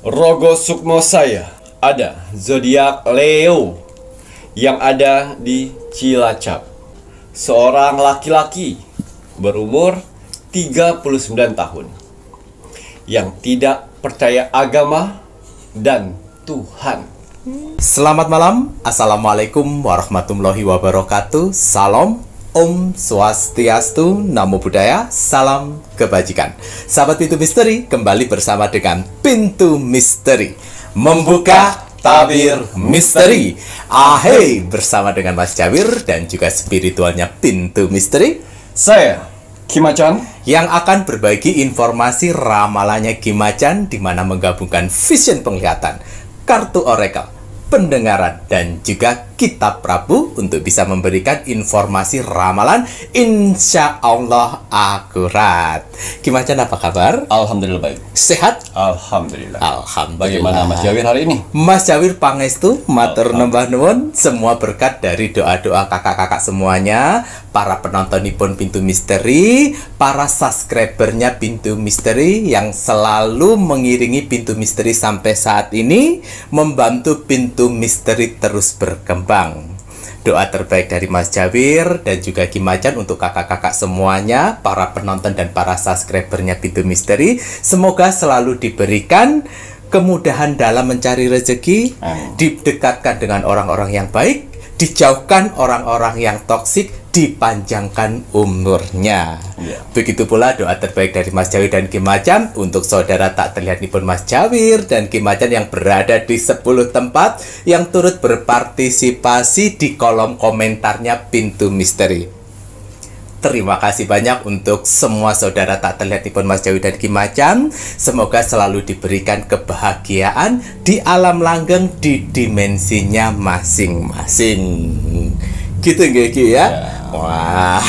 Rogo Sukmo saya ada zodiak Leo yang ada di Cilacap. Seorang laki-laki berumur 39 tahun yang tidak percaya agama dan Tuhan. Selamat malam, Assalamualaikum warahmatullahi wabarakatuh. Salam, Om Swastiastu, Namo Buddhaya, salam kebajikan. Sahabat Pintu Misteri, kembali bersama dengan Pintu Misteri, membuka tabir misteri. Ahey, bersama dengan Mas Jawir dan juga spiritualnya Pintu Misteri, Saya Kim Macan, yang akan berbagi informasi ramalannya Kim Macan, di mana menggabungkan vision penglihatan, kartu oracle, pendengaran, dan juga kitab Prabu untuk bisa memberikan informasi ramalan insya Allah akurat. Kim Macan, apa kabar? alhamdulillah baik. Sehat? Alhamdulillah. Alhamdulillah. Bagaimana Mas Jawir hari ini? Mas Jawir pangestu, matur nembah nuwun, semua berkat dari doa-doa kakak-kakak semuanya, para penontonipun Pintu Misteri, para subscribernya Pintu Misteri yang selalu mengiringi Pintu Misteri sampai saat ini, membantu Pintu Misteri terus berkembang. Doa terbaik dari Mas Jawir dan juga Kim Macan untuk kakak-kakak semuanya, para penonton dan para subscribernya Pintu Misteri, semoga selalu diberikan kemudahan dalam mencari rezeki, didekatkan dengan orang-orang yang baik, dijauhkan orang-orang yang toksik, dipanjangkan umurnya. Begitu pula doa terbaik dari Mas Jawir dan Kim Macan untuk saudara tak terlihat nipun Mas Jawir dan Kim Macan yang berada di 10 tempat yang turut berpartisipasi di kolom komentarnya Pintu Misteri. Terima kasih banyak untuk semua saudara tak terlihat nipun Mas Jawir dan Kim Macan. Semoga selalu diberikan kebahagiaan di alam langgeng di dimensinya masing-masing. Gitu ya. Wah,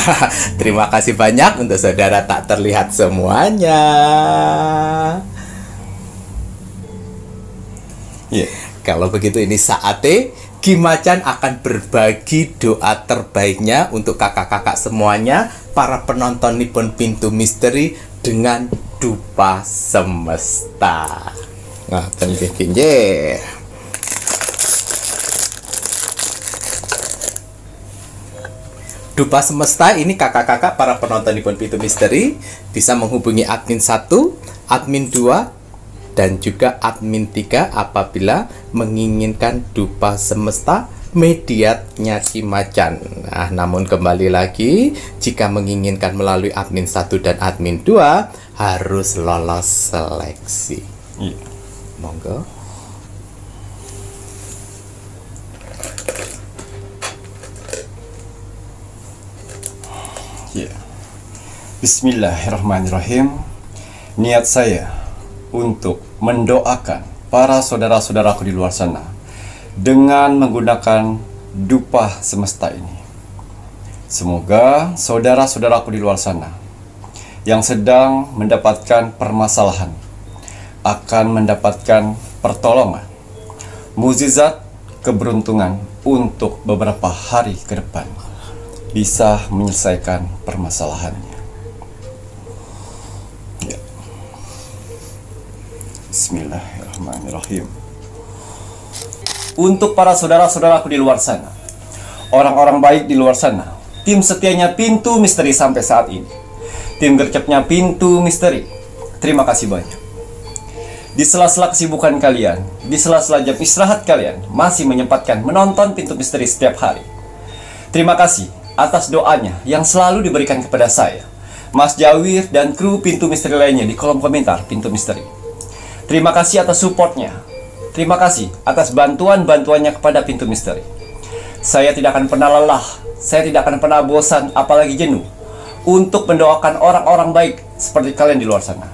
terima kasih banyak untuk saudara tak terlihat semuanya. Kalau begitu ini saatnya Kim Macan akan berbagi doa terbaiknya untuk kakak-kakak semuanya, para penonton nipun Pintu Misteri dengan dupa semesta. Nah, dupa semesta ini kakak-kakak para penonton di Pintu Misteri bisa menghubungi admin 1, admin 2, dan juga admin 3 apabila menginginkan dupa semesta mediatnya Kim Macan. Nah, namun kembali lagi, jika menginginkan melalui admin 1 dan admin 2 harus lolos seleksi. Monggo. Bismillahirrahmanirrahim. Niat saya untuk mendoakan para saudara-saudaraku di luar sana dengan menggunakan dupa semesta ini. Semoga saudara-saudaraku di luar sana yang sedang mendapatkan permasalahan akan mendapatkan pertolongan, mukjizat, keberuntungan untuk beberapa hari ke depan, bisa menyelesaikan permasalahannya. Bismillahirrahmanirrahim. Untuk para saudara-saudaraku di luar sana, orang-orang baik di luar sana, tim setianya Pintu Misteri sampai saat ini, tim gercepnya Pintu Misteri, terima kasih banyak. Di sela-sela kesibukan kalian, di sela-sela jam istirahat kalian, masih menyempatkan menonton Pintu Misteri setiap hari. Terima kasih atas doanya yang selalu diberikan kepada saya, Mas Jawir, dan kru Pintu Misteri lainnya di kolom komentar Pintu Misteri. Terima kasih atas supportnya. Terima kasih atas bantuan-bantuannya kepada Pintu Misteri. Saya tidak akan pernah lelah, saya tidak akan pernah bosan, apalagi jenuh untuk mendoakan orang-orang baik seperti kalian di luar sana.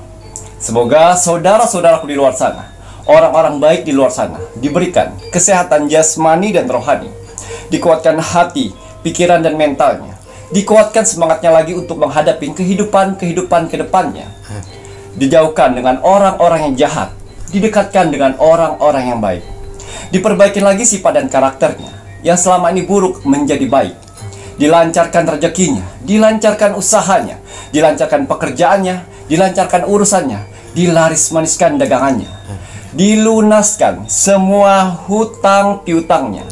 Semoga saudara-saudaraku di luar sana, orang-orang baik di luar sana, diberikan kesehatan jasmani dan rohani, dikuatkan hati, pikiran, dan mentalnya, dikuatkan semangatnya lagi untuk menghadapi kehidupan ke depannya. Dijauhkan dengan orang-orang yang jahat, didekatkan dengan orang-orang yang baik, diperbaiki lagi sifat dan karakternya yang selama ini buruk menjadi baik, dilancarkan rezekinya, dilancarkan usahanya, dilancarkan pekerjaannya, dilancarkan urusannya, dilaris maniskan dagangannya, dilunaskan semua hutang piutangnya,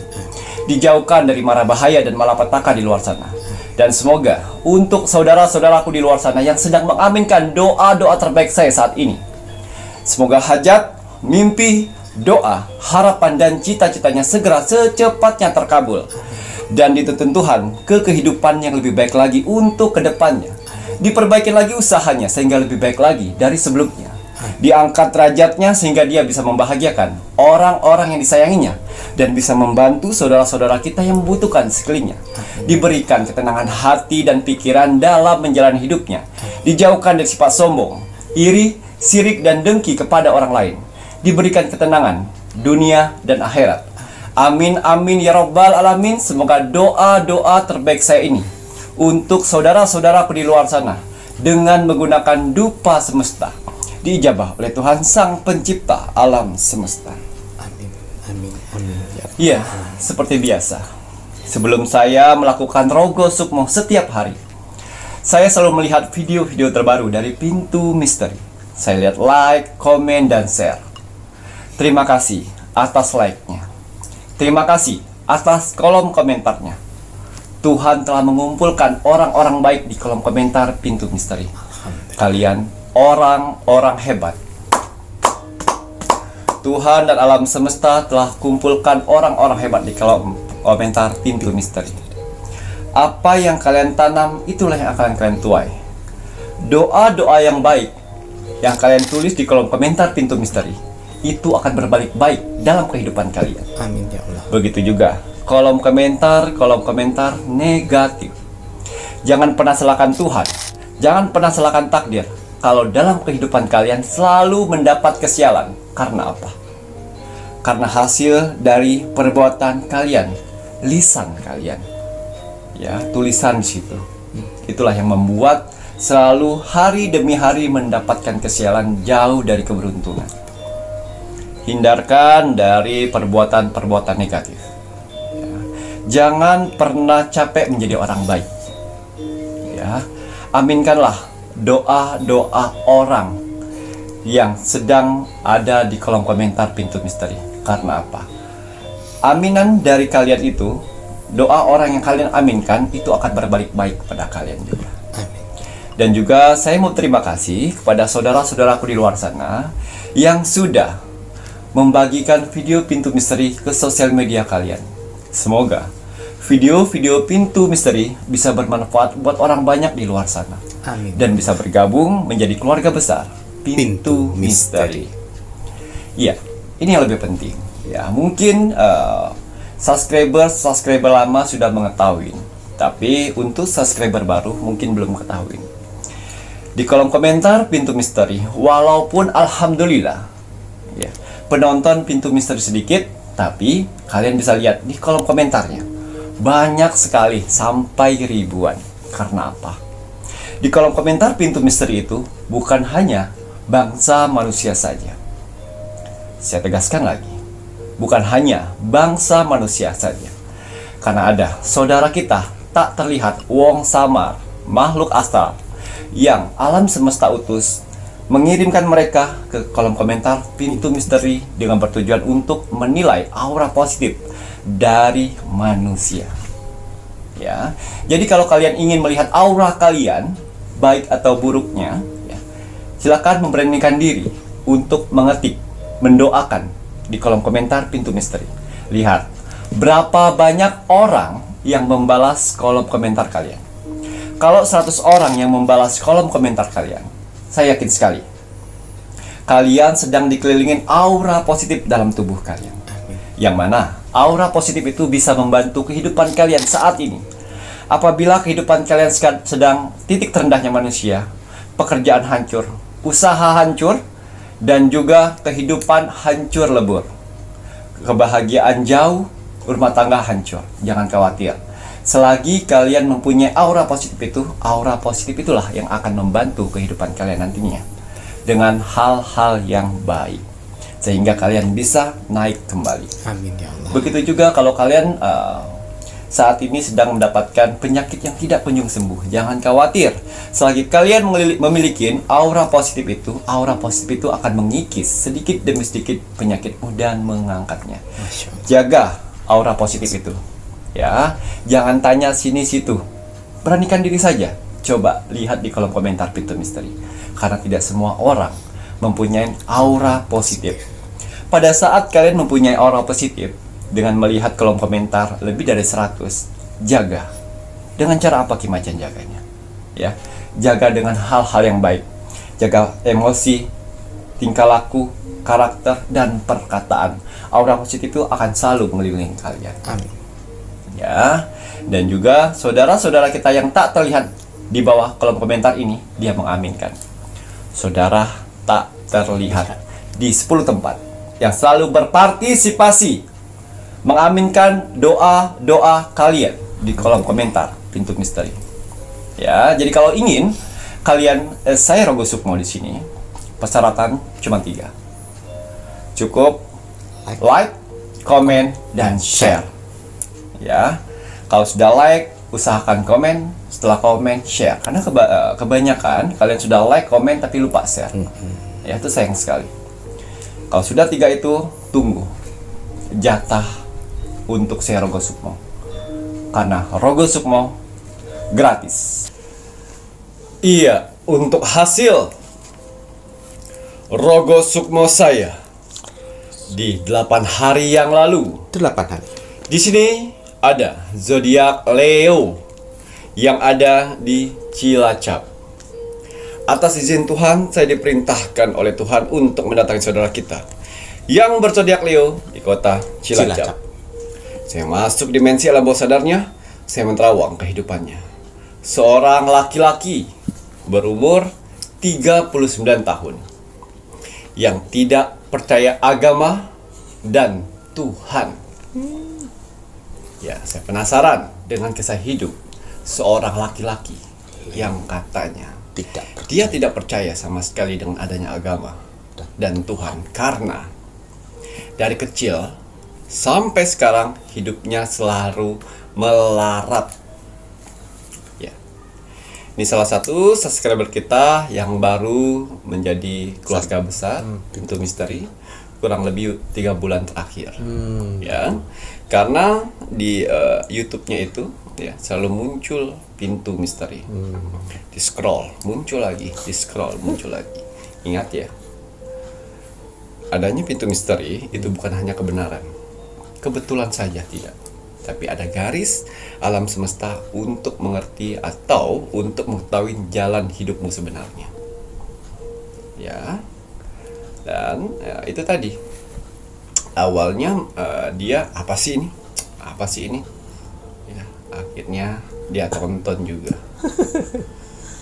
dijauhkan dari mara bahaya dan malapetaka di luar sana. Dan semoga untuk saudara-saudaraku di luar sana yang sedang mengaminkan doa-doa terbaik saya saat ini, semoga hajat, mimpi, doa, harapan dan cita-citanya segera secepatnya terkabul, dan dituntun Tuhan ke kehidupan yang lebih baik lagi untuk kedepannya. Diperbaiki lagi usahanya sehingga lebih baik lagi dari sebelumnya. Diangkat derajatnya sehingga dia bisa membahagiakan orang-orang yang disayanginya dan bisa membantu saudara-saudara kita yang membutuhkan sekelilingnya. Diberikan ketenangan hati dan pikiran dalam menjalani hidupnya. Dijauhkan dari sifat sombong, iri, sirik dan dengki kepada orang lain. Diberikan ketenangan dunia dan akhirat. Amin amin ya rabbal alamin. Semoga doa-doa terbaik saya ini untuk saudara-saudaraku di luar sana dengan menggunakan dupa semesta diijabah oleh Tuhan Sang Pencipta alam semesta. Amin, amin, amin. Iya, seperti biasa, sebelum saya melakukan Rogo Sukmo setiap hari, saya selalu melihat video-video terbaru dari Pintu Misteri. Saya lihat like, komen, dan share. Terima kasih atas like-nya. Terima kasih atas kolom komentarnya. Tuhan telah mengumpulkan orang-orang baik di kolom komentar Pintu Misteri. Kalian orang-orang hebat. Tuhan dan alam semesta telah kumpulkan orang-orang hebat di kolom komentar Pintu Misteri. Apa yang kalian tanam, itulah yang akan kalian tuai. Doa-doa yang baik yang kalian tulis di kolom komentar Pintu Misteri, itu akan berbalik baik dalam kehidupan kalian. Amin ya Allah. Begitu juga kolom komentar negatif. Jangan pernah salahkan Tuhan. Jangan pernah salahkan takdir kalau dalam kehidupan kalian selalu mendapat kesialan. Karena apa? Karena hasil dari perbuatan kalian, lisan kalian. Ya, tulisan di situ. Itulah yang membuat selalu hari demi hari mendapatkan kesialan jauh dari keberuntungan. Hindarkan dari perbuatan-perbuatan negatif. Ya. Jangan pernah capek menjadi orang baik. Ya, aminkanlah doa-doa orang yang sedang ada di kolom komentar Pintu Misteri. Karena apa? Aminan dari kalian itu, doa orang yang kalian aminkan itu akan berbalik baik kepada kalian juga. Dan juga saya mau terima kasih kepada saudara-saudaraku di luar sana yang sudah membagikan video Pintu Misteri ke sosial media kalian. Semoga video-video Pintu Misteri bisa bermanfaat buat orang banyak di luar sana. Amin. Dan bisa bergabung menjadi keluarga besar Pintu Misteri. Iya, ini yang lebih penting. Ya, mungkin subscriber lama sudah mengetahui, tapi untuk subscriber baru mungkin belum ketahui. Di kolom komentar Pintu Misteri, walaupun alhamdulillah ya, penonton Pintu Misteri sedikit, tapi kalian bisa lihat di kolom komentarnya banyak sekali, sampai ribuan. Karena apa? Di kolom komentar Pintu Misteri itu bukan hanya bangsa manusia saja. Saya tegaskan lagi, bukan hanya bangsa manusia saja. Karena ada saudara kita tak terlihat, wong samar, makhluk astral yang alam semesta utus, mengirimkan mereka ke kolom komentar Pintu Misteri dengan bertujuan untuk menilai aura positif dari manusia. Ya, jadi kalau kalian ingin melihat aura kalian, baik atau buruknya, ya, silakan memberanikan diri untuk mengetik, mendoakan di kolom komentar Pintu Misteri. Lihat berapa banyak orang yang membalas kolom komentar kalian. Kalau 100 orang yang membalas kolom komentar kalian, saya yakin sekali kalian sedang dikelilingin aura positif dalam tubuh kalian. Yang mana aura positif itu bisa membantu kehidupan kalian saat ini. Apabila kehidupan kalian sedang titik terendahnya manusia, pekerjaan hancur, usaha hancur, dan juga kehidupan hancur lebur, kebahagiaan jauh, rumah tangga hancur, jangan khawatir. Selagi kalian mempunyai aura positif itulah yang akan membantu kehidupan kalian nantinya dengan hal-hal yang baik, sehingga kalian bisa naik kembali. Amin ya Allah. Begitu juga kalau kalian saat ini sedang mendapatkan penyakit yang tidak kunjung sembuh. Jangan khawatir. Selagi kalian memiliki aura positif itu akan mengikis sedikit demi sedikit penyakitmu dan mengangkatnya. Jaga aura positif itu. Ya, jangan tanya sini situ. Beranikan diri saja. Coba lihat di kolom komentar Pintu Misteri. Karena tidak semua orang mempunyai aura positif. Pada saat kalian mempunyai aura positif, dengan melihat kolom komentar lebih dari 100, jaga. Dengan cara apa Ki Macan jaganya? Ya, jaga dengan hal-hal yang baik. Jaga emosi, tingkah laku, karakter, dan perkataan. Aura positif itu akan selalu mengelilingi kalian. Amin. Ya, dan juga saudara-saudara kita yang tak terlihat di bawah kolom komentar ini, dia mengaminkan. Saudara tak terlihat di 10 tempat yang selalu berpartisipasi mengaminkan doa-doa kalian di kolom komentar Pintu Misteri. Ya, jadi kalau ingin kalian saya Rogo Sukmo di sini, persyaratan cuma 3. Cukup like, comment, dan share. Ya, kalau sudah like, usahakan komen. Setelah komen, share. Karena kebanyakan kalian sudah like, komen, tapi lupa share. Ya, itu sayang sekali. Kalau sudah 3 itu, tunggu jatah untuk saya Rogo Sukmo. Karena Rogo Sukmo gratis. Iya, untuk hasil Rogo Sukmo saya di 8 hari yang lalu. 8 hari. Di sini ada zodiak Leo yang ada di Cilacap. Atas izin Tuhan, saya diperintahkan oleh Tuhan untuk mendatangi saudara kita yang berzodiak Leo di kota Cilacap. Saya masuk dimensi alam bawah sadarnya, saya menerawang kehidupannya. Seorang laki-laki berumur 39 tahun yang tidak percaya agama dan Tuhan. Ya, saya penasaran dengan kisah hidup seorang laki-laki yang katanya dia tidak percaya sama sekali dengan adanya agama dan Tuhan, karena dari kecil sampai sekarang hidupnya selalu melarat. Ya. Ini salah satu subscriber kita yang baru menjadi keluarga besar Pintu Misteri kurang lebih 3 bulan terakhir. Ya. Karena di YouTube-nya itu ya selalu muncul Pintu Misteri. Di scroll, muncul lagi, di scroll, muncul lagi. Ingat ya. Adanya Pintu Misteri itu bukan hanya kebenaran. Kebetulan saja tidak, tapi ada garis alam semesta untuk mengerti atau untuk mengetahui jalan hidupmu sebenarnya. Ya, dan ya, itu tadi awalnya dia apa sih ini? Ya, akhirnya dia tonton juga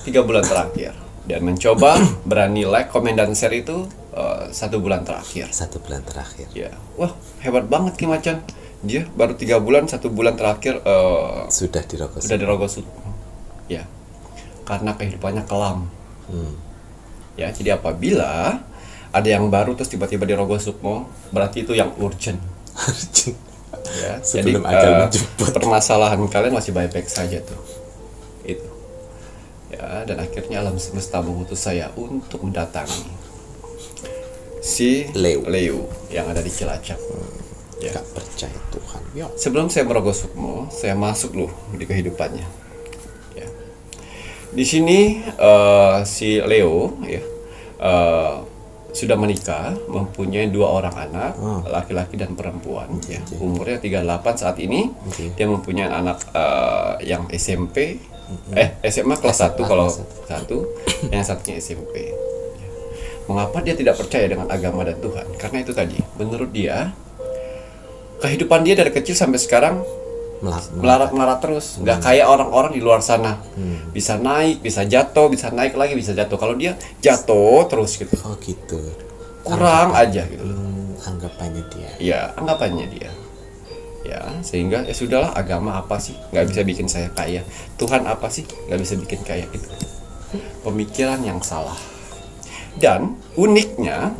3 bulan terakhir dan mencoba berani like, komen, dan share itu 1 bulan terakhir. 1 bulan terakhir. Ya, wah hebat banget Ki Macan. Dia baru 3 bulan, 1 bulan terakhir sudah di Rogo Sukmo. Sudah di Rogo Sukmo. Ya, karena kehidupannya kelam. Ya, jadi apabila ada yang baru terus tiba-tiba di Rogo Sukmo, berarti itu yang urgent. Ya, sebelum jadi ajal menjemput. Permasalahan kalian masih baik-baik saja tuh. Itu. Ya, dan akhirnya alam semesta mengutus saya untuk mendatangi si Leo yang ada di Cilacap. Ya. Gak percaya Tuhan. Yo. Sebelum saya merogoh sukmo, saya masuk loh di kehidupannya. Ya. Di sini si Leo ya sudah menikah, mempunyai 2 orang anak, laki-laki dan perempuan. Ya. Umurnya 38 saat ini. Dia mempunyai anak yang SMP, SMA kelas 1 kalau 1, yang satunya SMP. Mengapa dia tidak percaya dengan agama dan Tuhan? Karena itu tadi, menurut dia, kehidupan dia dari kecil sampai sekarang melarat terus. Nggak kayak orang-orang di luar sana. Bisa naik, bisa jatuh, bisa naik lagi, bisa jatuh. Kalau dia jatuh terus gitu. Oh gitu. Kurang aja gitu. Anggapannya dia. Ya, anggapannya dia. Ya, sehingga ya sudahlah, agama apa sih? Nggak bisa bikin saya kaya. Tuhan apa sih? Nggak bisa bikin kaya itu. Pemikiran yang salah. Dan uniknya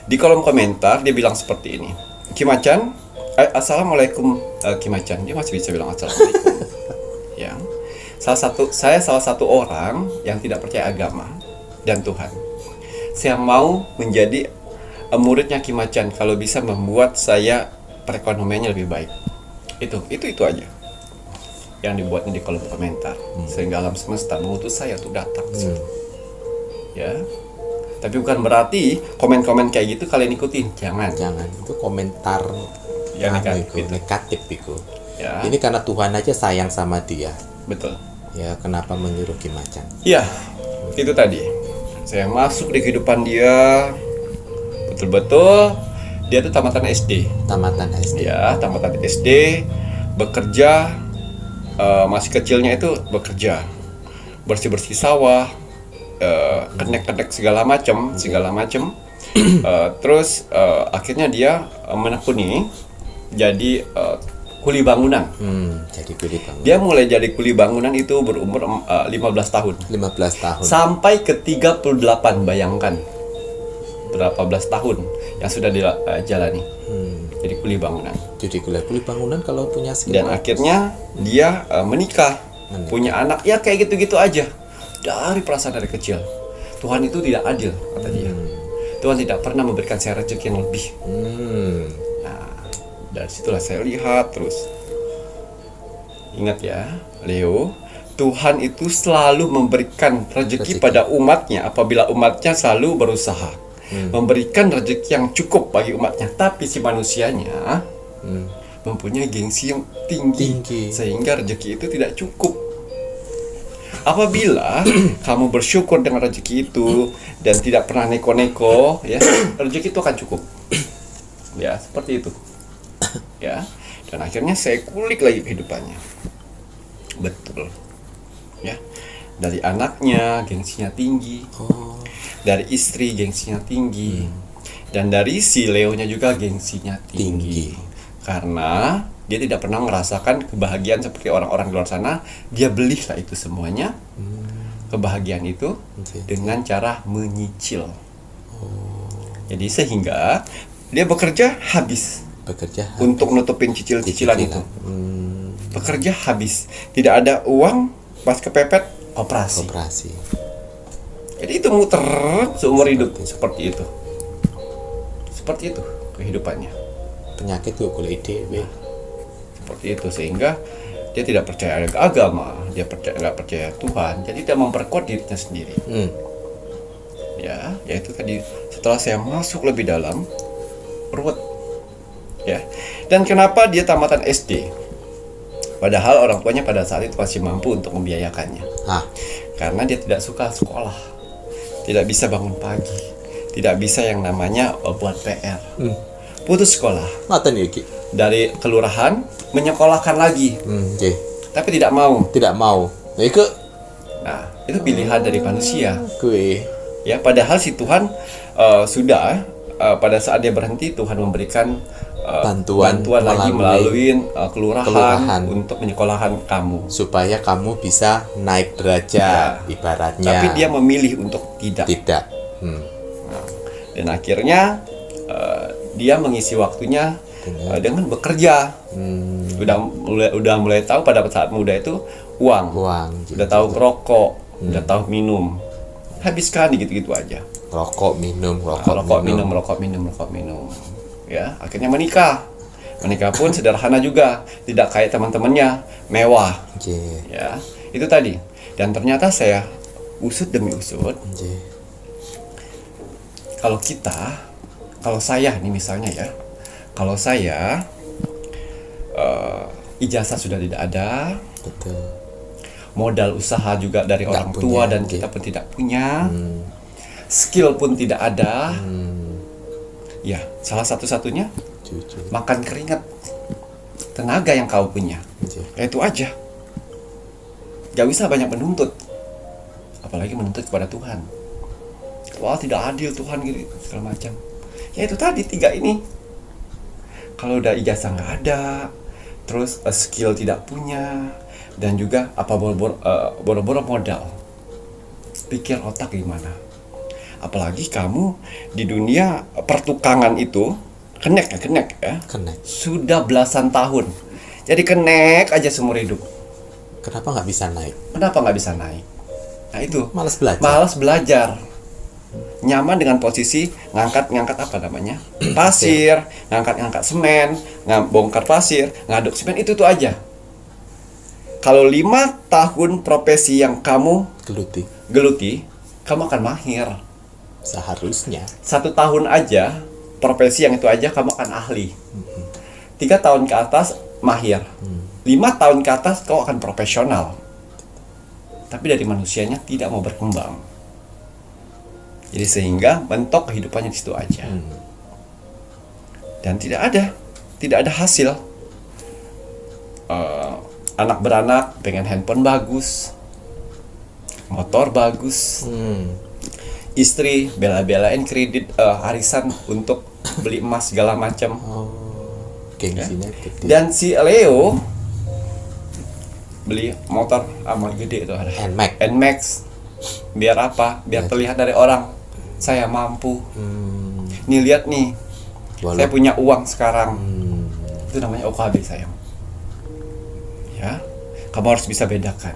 di kolom komentar dia bilang seperti ini, Ki Macan, Assalamualaikum Ki Macan, dia masih bisa bilang assalamualaikum. Ya, saya salah satu orang yang tidak percaya agama dan Tuhan. Saya mau menjadi muridnya Ki Macan kalau bisa membuat saya perekonomiannya lebih baik. Itu aja yang dibuatnya di kolom komentar, sehingga alam semesta mengutus saya untuk datang. Ya, tapi bukan berarti komen-komen kayak gitu kalian ikutin, jangan. Itu komentar Yang negatif itu. Ya. Ini karena Tuhan aja sayang sama dia. Betul. Ya, kenapa menyuruh Ki Macan? Ya, itu tadi. Saya masuk di kehidupan dia, betul-betul dia tuh tamatan SD. Tamatan SD. Ya, tamatan SD, bekerja, masih kecilnya itu bekerja, bersih-bersih sawah, kenek-kenek segala macam. Terus akhirnya dia menekuni jadi kuli bangunan. Jadi kuli bangunan. Dia mulai jadi kuli bangunan itu berumur 15 tahun. 15 tahun. Sampai ke 38, bayangkan. Berapa belas tahun yang sudah dijalani. Jadi kuli bangunan. Jadi kuli bangunan kalau punya skill. Dan akhirnya dia menikah. Punya anak, ya kayak gitu-gitu aja. Dari perasaan dari kecil. Tuhan itu tidak adil, kata dia. Tuhan tidak pernah memberikan saya rezeki yang lebih. Dari situlah saya lihat terus. Ingat ya, Leo, Tuhan itu selalu memberikan rezeki pada umatnya apabila umatnya selalu berusaha memberikan rezeki yang cukup bagi umatnya. Tapi si manusianya mempunyai gengsi yang tinggi. Sehingga rezeki itu tidak cukup. Apabila kamu bersyukur dengan rezeki itu dan tidak pernah neko-neko, ya, rezeki itu akan cukup. Ya, seperti itu. Ya, dan akhirnya saya kulik lagi kehidupannya. Betul. Ya, dari anaknya gengsinya tinggi, dari istri gengsinya tinggi, dan dari si Leonya juga gengsinya tinggi. Karena dia tidak pernah merasakan kebahagiaan seperti orang-orang di luar sana. Dia belilah itu semuanya, kebahagiaan itu dengan cara menyicil. Jadi sehingga dia bekerja habis. Untuk nutupin cicilan itu. Bekerja habis, tidak ada uang, pas kepepet operasi. Jadi itu muter seumur hidup seperti itu. Seperti itu kehidupannya. Penyakit tuh kulit ide. Seperti itu, sehingga dia tidak percaya agama, dia nggak percaya Tuhan, jadi dia memperkuat dirinya sendiri. Ya, yaitu tadi setelah saya masuk lebih dalam, ruwet. Ya. Dan kenapa dia tamatan SD? Padahal orang tuanya pada saat itu masih mampu untuk membiayakannya. Karena dia tidak suka sekolah, tidak bisa bangun pagi, tidak bisa yang namanya buat PR. Putus sekolah. Dari kelurahan menyekolahkan lagi. Tapi tidak mau. Nah, itu pilihan dari manusia. Ya, padahal si Tuhan sudah pada saat dia berhenti, Tuhan memberikan bantuan lagi melalui kelurahan untuk menyekolahkan kamu supaya kamu bisa naik derajat, ibaratnya. Tapi dia memilih untuk tidak. Dan akhirnya dia mengisi waktunya dengan bekerja. Udah mulai tahu pada saat muda itu uang. Udah tahu rokok, udah tahu minum. Habiskan gitu-gitu aja. Rokok minum. Ya, akhirnya menikah pun sederhana juga, tidak kayak teman-temannya mewah. Ya, itu tadi. Dan ternyata saya usut demi usut, kalau saya nih misalnya ya, kalau saya ijazah sudah tidak ada, modal usaha juga dari orang tua dan kita pun tidak punya, skill pun tidak ada. Ya, salah satu-satunya makan keringat tenaga yang kau punya. Ya, itu aja. Gak bisa banyak menuntut, apalagi menuntut kepada Tuhan. Wah, tidak adil Tuhan gitu segala macam. Ya itu tadi 3 ini. Kalau udah ijazah nggak ada, terus skill tidak punya, dan juga apa boro-boro modal. Pikir otak gimana? Apalagi kamu di dunia pertukangan itu, kenek ya. Kenek. Sudah belasan tahun. Jadi kenek aja seumur hidup. Kenapa nggak bisa naik? Kenapa nggak bisa naik? Nah itu. Malas belajar. Malas belajar. Nyaman dengan posisi ngangkat apa namanya? Pasir, ngangkat semen, bongkar pasir, ngaduk semen, itu tuh aja. Kalau 5 tahun profesi yang kamu geluti, kamu akan mahir. Seharusnya 1 tahun aja profesi yang itu aja kamu akan ahli. 3 tahun ke atas mahir. 5 tahun ke atas kau akan profesional. Tapi dari manusianya tidak mau berkembang. Jadi sehingga mentok kehidupannya di situ aja. Dan tidak ada hasil. Anak beranak pengen handphone bagus, motor bagus, istri bela-belain kredit arisan untuk beli emas segala macam. gengsinya gede. Dan si Leo beli motor amal gede itu ada NMAX. Biar apa? Biar terlihat dari orang saya mampu. Nih lihat nih, saya punya uang sekarang. Itu namanya OKB sayang. Ya, kamu harus bisa bedakan.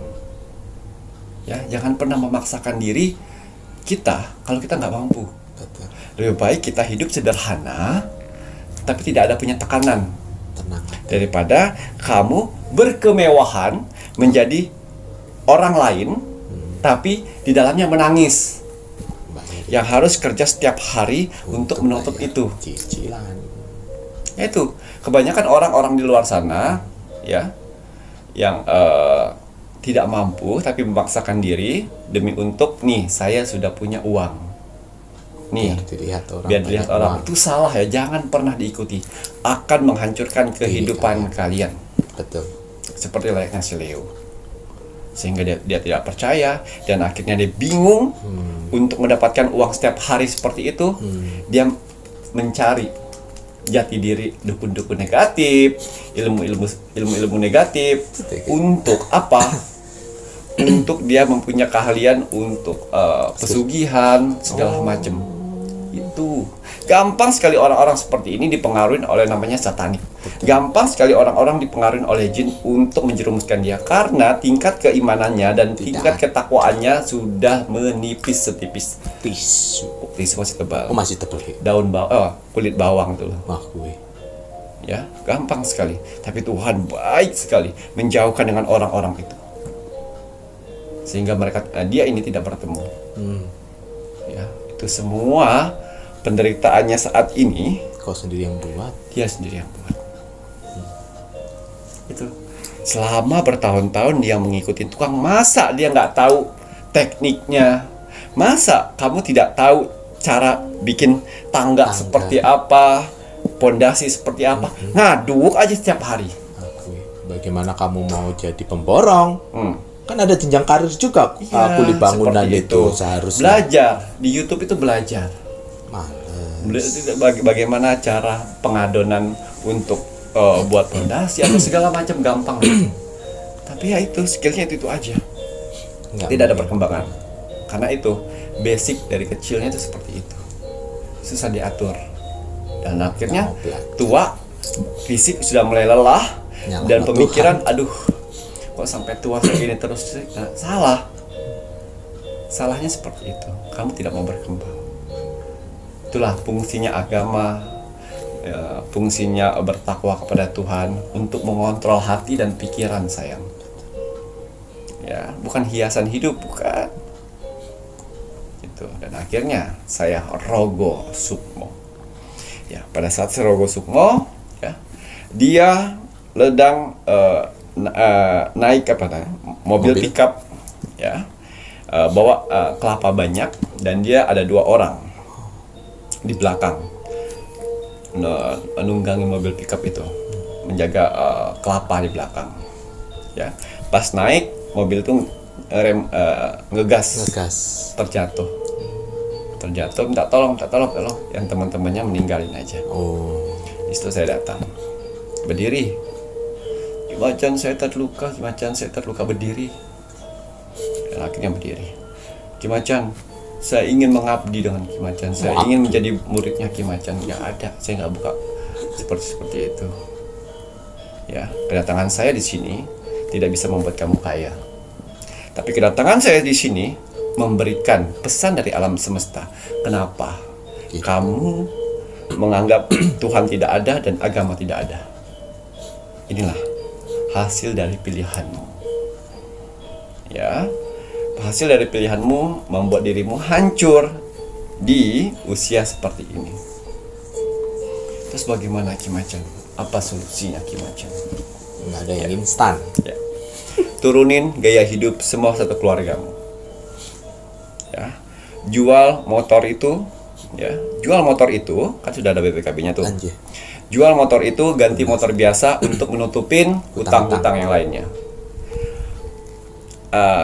Ya, jangan pernah memaksakan diri kita kalau kita nggak mampu. Betul. Lebih baik kita hidup sederhana, tapi tidak ada punya tekanan. Tenang. Daripada kamu berkemewahan menjadi orang lain, tapi di dalamnya menangis. Yang harus kerja setiap hari untuk menutup itu. Cicilan. Itu kebanyakan orang-orang di luar sana, ya, yang tidak mampu tapi memaksakan diri demi untuk nih saya sudah punya uang. Nih, biar dilihat orang. Itu salah ya, jangan pernah diikuti. Akan menghancurkan kehidupan kalian. Betul. Seperti layaknya si Leo. Sehingga dia tidak percaya dan akhirnya dia bingung untuk mendapatkan uang setiap hari seperti itu. Dia mencari jati diri dukun-dukun negatif, ilmu-ilmu negatif. Untuk apa? Untuk dia mempunyai keahlian untuk pesugihan segala macam. Itu gampang sekali orang-orang seperti ini dipengaruhi oleh namanya satanik. Gampang sekali orang-orang dipengaruhi oleh jin untuk menjerumuskan dia karena tingkat keimanannya dan tingkat ketakwaannya sudah menipis setipis tisu. Tisu masih tebal. Oh, masih tebal. Daun kulit bawang tuh. Wah, gue. Ya, gampang sekali. Tapi Tuhan baik sekali menjauhkan dengan orang-orang itu. Sehingga dia ini tidak bertemu. Ya, itu semua penderitaannya saat ini kau sendiri yang buat. Dia sendiri yang buat. Itu selama bertahun-tahun dia mengikuti tukang, masa dia nggak tahu tekniknya? Masa kamu tidak tahu cara bikin tangga seperti apa, pondasi seperti apa? Ngaduk aja setiap hari. Bagaimana kamu mau jadi pemborong? Kan ada jenjang karir juga. Ya, kuli bangunan itu seharusnya. Belajar di YouTube itu belajar. Bagaimana cara pengadonan untuk buat fondasi atau segala macam gampang. Tapi ya itu skillnya itu aja. Tidak ada perkembangan. Karena itu basic dari kecilnya itu seperti itu. Susah diatur. Dan akhirnya tua, fisik sudah mulai lelah dan pemikiran aduh kok sampai tua segini terus. Nah, salah. Salahnya seperti itu. Kamu tidak mau berkembang. Itulah fungsinya agama, ya, fungsinya bertakwa kepada Tuhan untuk mengontrol hati dan pikiran sayang. Ya, bukan hiasan hidup, bukan. Itu. Dan akhirnya saya Rogo Sukmo. Ya, pada saat saya Rogo Sukmo, ya, dia ledang naik mobil pickup, ya, bawa kelapa banyak dan dia ada 2 orang di belakang menunggangi mobil pickup itu, menjaga kelapa di belakang. Ya, pas naik mobil itu ngegas, terjatuh, minta tolong, yang teman-temannya meninggalin aja. Di situ saya datang, berdiri. Kimacan saya terluka, berdiri. Dan akhirnya berdiri. Kimacan, saya ingin mengabdi dengan Kimacan. Saya ingin menjadi muridnya Kimacan. Nggak ada, saya nggak buka seperti itu. Ya, kedatangan saya di sini tidak bisa membuat kamu kaya. Tapi kedatangan saya di sini memberikan pesan dari alam semesta. Kenapa? Kamu menganggap Tuhan tidak ada dan agama tidak ada. Inilah hasil dari pilihanmu. Ya, hasil dari pilihanmu membuat dirimu hancur di usia seperti ini. Terus bagaimana Ki Macan? Apa solusinya Ki Macan? Nggak ada yang instan. Ya. Turunin gaya hidup semua satu keluargamu. Ya. Jual motor itu, ya. Jual motor itu kan sudah ada BPKB-nya tuh. Anjir. Jual motor itu, ganti motor biasa untuk menutupin hutang-hutang yang lainnya.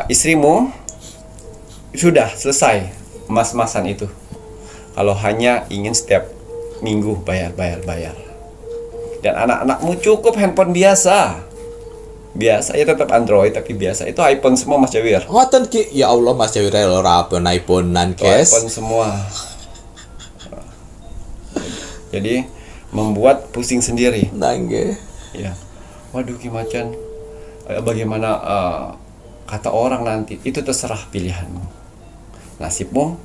Istrimu sudah selesai mas-masan itu. Kalau hanya ingin setiap minggu bayar. Dan anak-anakmu cukup handphone biasa. Biasa ya, tetap Android tapi biasa. Itu iPhone semua Mas Jawir. Ngoten Ki, ya Allah Mas Jawir ora iPhone-an guys. iPhone semua. Jadi membuat pusing sendiri. Nangge. Ya. Waduh Ki Macan. Bagaimana kata orang nanti? Itu terserah pilihanmu. Nasibmu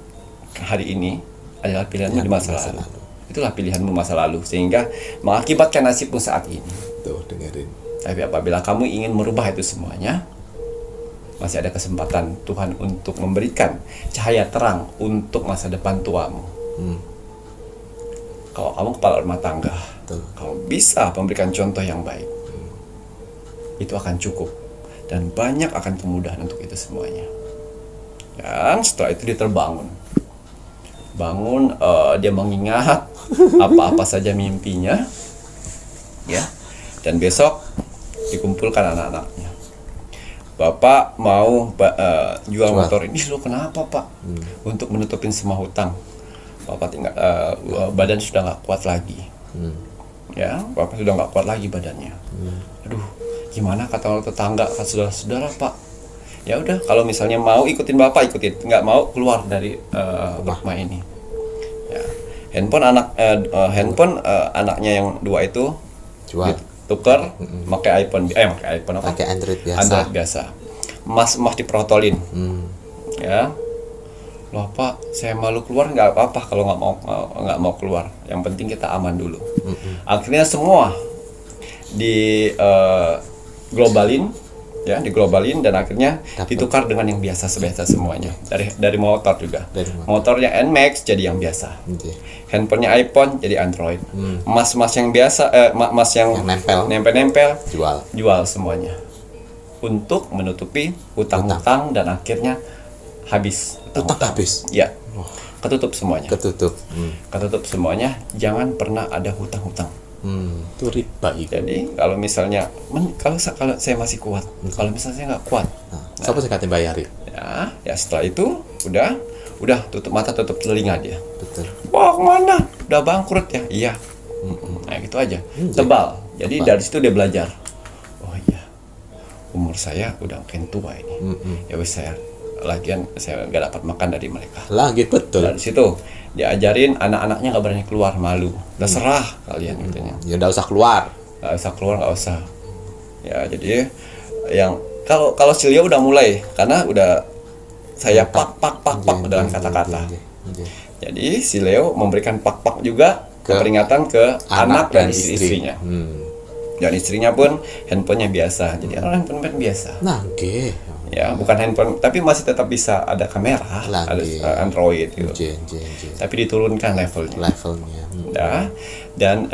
hari ini adalah pilihanmu di masa lalu. Itulah pilihanmu masa lalu sehingga mengakibatkan nasibmu saat ini. Tuh dengerin. Tapi apabila kamu ingin merubah itu semuanya, masih ada kesempatan Tuhan untuk memberikan cahaya terang untuk masa depan tuamu. Kalau kamu kepala rumah tangga, kamu bisa memberikan contoh yang baik. Itu akan cukup dan banyak akan kemudahan untuk itu semuanya. Dan setelah itu dia terbangun. Dia mengingat apa-apa saja mimpinya, ya. Dan besok dikumpulkan anak-anaknya. Bapak mau jual motor ini. Loh kenapa Pak? Untuk menutupin semua hutang. Bapak tinggal badan sudah nggak kuat lagi. Ya, Bapak sudah nggak kuat lagi badannya. Aduh, gimana kata orang tetangga, kata saudara-saudara Pak? Ya udah, kalau misalnya mau ikutin Bapak ikutin, nggak mau keluar dari rumah ini. Ya. Handphone anaknya yang dua itu Jual. tukar pakai iPhone apa? Pakai Android biasa. Android biasa. Mas diprotolin. Ya. Loh Pak, saya malu keluar, nggak apa-apa kalau nggak mau keluar. Yang penting kita aman dulu. Akhirnya semua di globalin, ya, diglobalin dan akhirnya ditukar dengan yang biasa semuanya. Dari motor juga. Motornya NMAX jadi yang biasa. Handphonenya iPhone jadi Android. Mas yang biasa, mas yang nempel jual semuanya untuk menutupi hutang-hutang dan akhirnya habis. Habis. Ya. Ketutup semuanya. Ketutup Semuanya. Jangan pernah ada hutang-hutang. Itu riba itu. Jadi kalau misalnya kalau saya masih kuat, kalau misalnya saya nggak kuat, siapa sih katanya bayari? Ya setelah itu udah tutup mata tutup telinga dia. Betul. Wah kemana? Udah bangkrut ya? Iya. Nah gitu aja. Tebal. Jadi dari situ dia belajar. Oh iya, umur saya udah makin tua ini. Ya wis saya nggak dapat makan dari mereka. Lagi betul. Dari situ diajarin anak-anaknya nggak berani keluar, malu. Udah serah kalian katanya. Ya nggak usah keluar. Nggak usah. Ya jadi yang kalau si Leo udah mulai karena udah saya pak dengan kata-kata. Jadi si Leo memberikan pak juga peringatan ke anak dan istrinya. Dan istrinya pun handphonenya biasa. Jadi orang handphone biasa. Ya, bukan handphone, tapi masih tetap bisa ada kamera, ada Android gitu. Tapi diturunkan levelnya. Ya, dan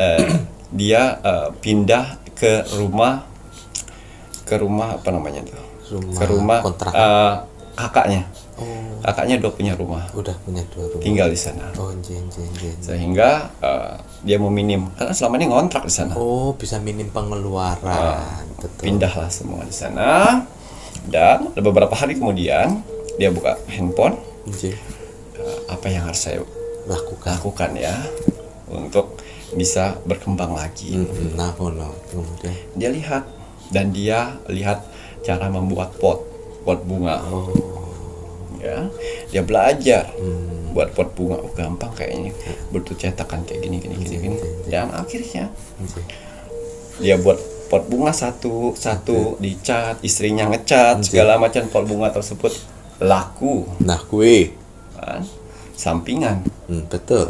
dia pindah ke rumah apa namanya tuh? Ke rumah kakaknya. Kakaknya udah punya rumah. Tinggal di sana. Sehingga dia mau minim karena selama ini ngontrak di sana. Oh, bisa minim pengeluaran. Betul. Pindahlah semua di sana. Dan beberapa hari kemudian dia buka handphone. Apa yang harus saya lakukan ya untuk bisa berkembang lagi. Kemudian dia lihat cara membuat pot bunga. Ya, dia belajar buat pot bunga. Gampang kayaknya, butuh cetakan kayak gini. Dan akhirnya dia buat pot bunga satu dicat, istrinya ngecat, segala macam pot bunga tersebut laku. Nah, kue Kan? Sampingan. betul.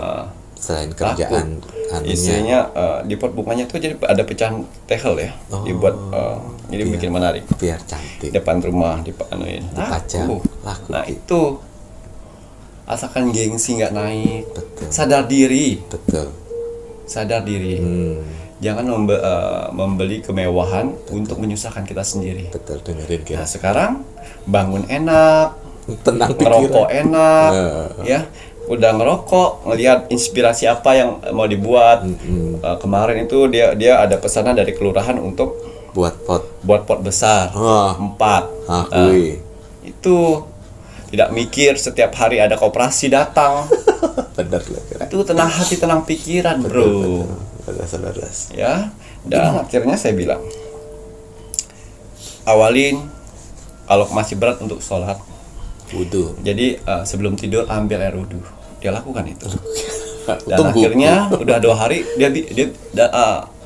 Selain kerjaan anunya. Istrinya di pot bunganya tuh jadi ada pecahan tehel ya, dibuat jadi bikin menarik. Biar cantik. Depan rumah anuin. Dipajang. Laku. Nah itu asalkan gengsi nggak naik, Betul. sadar diri, jangan membeli kemewahan untuk menyusahkan kita sendiri. Betul, dengerin Nah kira. sekarang bangun enak, Tenang ngerokok pikiran. enak, ya udah ngerokok, ngelihat inspirasi apa yang mau dibuat. Kemarin itu dia ada pesanan dari kelurahan untuk Buat pot. besar, Oh. 4. Kue. Itu tidak mikir setiap hari ada koperasi datang. Bener lah kira. Itu tenang hati, tenang pikiran, bro. Beres. Ya, dan akhirnya saya bilang, awalin kalau masih berat untuk sholat. Wudu. Jadi sebelum tidur ambil air wudhu. Dia lakukan itu. Dan Tunggu. akhirnya udah 2 hari dia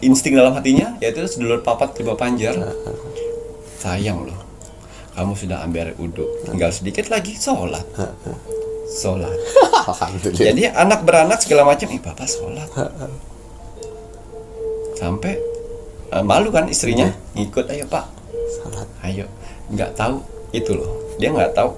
insting dalam hatinya yaitu sedulur papat lima panjar. Sayang loh, kamu sudah ambil air wudhu, tinggal sedikit lagi sholat. Alhamdulillah. Jadi anak beranak segala macam, bapak sholat. Sampai malu kan istrinya, ngikut, ayo pak, Salat. ayo. Nggak tahu itu loh, dia nggak tahu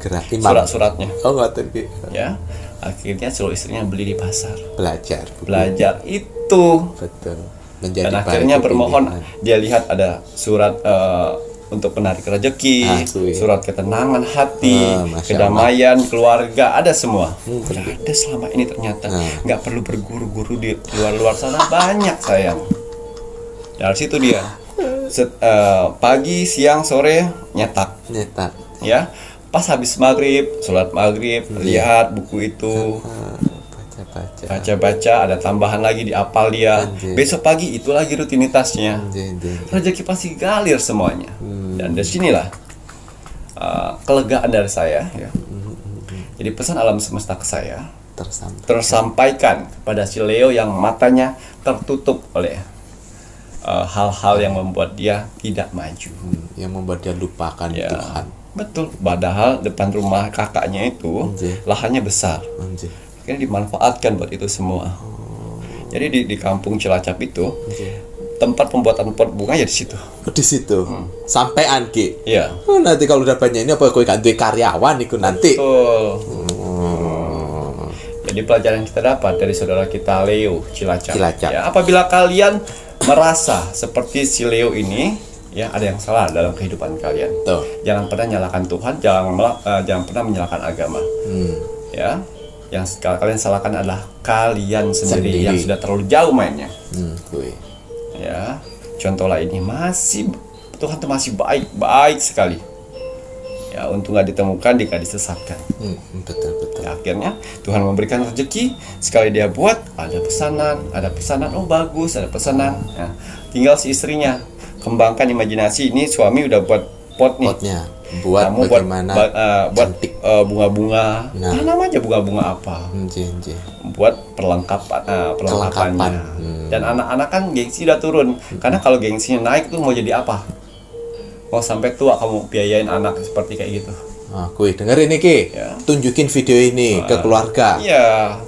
Gerak imam. surat-suratnya. Oh, ngoten ki. Ya, akhirnya suruh istrinya beli di pasar, Belajar. belajar itu. Betul. Menjadi Dan akhirnya baik bermohon, pilihan. dia lihat ada surat untuk menarik rezeki, Kuy. surat ketenangan hati, Masya kedamaian keluarga, ada semua. Ada selama ini ternyata. Nggak perlu berguru-guru di luar sana, banyak sayang. Dari situ dia pagi, siang, sore nyetak, Nyetak. ya. Pas habis maghrib, sholat maghrib, lihat buku itu. Baca-baca. Baca-baca, ada tambahan lagi di apal dia. Anjir. Besok pagi itu lagi rutinitasnya. Anjir. Rezeki pasti galir semuanya. Dan dari sinilah kelegaan dari saya. Ya. Jadi pesan alam semesta ke saya tersampaikan kepada si Leo yang matanya tertutup oleh hal-hal yang membuat dia tidak maju. Yang membuat dia lupakan Ya, Tuhan. betul. Padahal depan rumah kakaknya itu Anjir. lahannya besar. Anjir. Akhirnya dimanfaatkan buat itu semua. Jadi di kampung Cilacap itu tempat pembuatan pot bunga ya di situ. Di situ. Sampai Anki. Iya. Oh, nanti kalau udah banyak ini apa kowe gak duwe karyawan iku nanti. Betul. Jadi pelajaran yang kita dapat dari saudara kita Leo Cilacap. Ya, apabila kalian merasa seperti si Leo ini, ya ada yang salah dalam kehidupan kalian. Tuh. Jangan pernah nyalakan Tuhan, jangan pernah menyalahkan agama. Ya, yang kalian salahkan adalah kalian sendiri yang sudah terlalu jauh mainnya. Kuy. Ya, contohlah ini Tuhan tuh masih baik sekali. Ya, untuk nggak ditemukan, dia nggak disesatkan. Betul. Ya, akhirnya Tuhan memberikan rezeki. Sekali dia buat, ada pesanan, oh bagus, ada pesanan. Ya, tinggal si istrinya kembangkan imajinasi. Ini suami udah buat pot nih. Potnya buat Kamu bagaimana buat cantik. bunga-bunga. Nah. Tanam aja bunga-bunga apa. Buat perlengkapannya. Dan anak-anak kan gengsi udah turun. Karena kalau gengsinya naik tuh mau jadi apa? Mau sampai tua kamu biayain anak seperti kayak gitu. Kuy, dengerin nih Ki. Ya. Tunjukin video ini ke keluarga. Iya.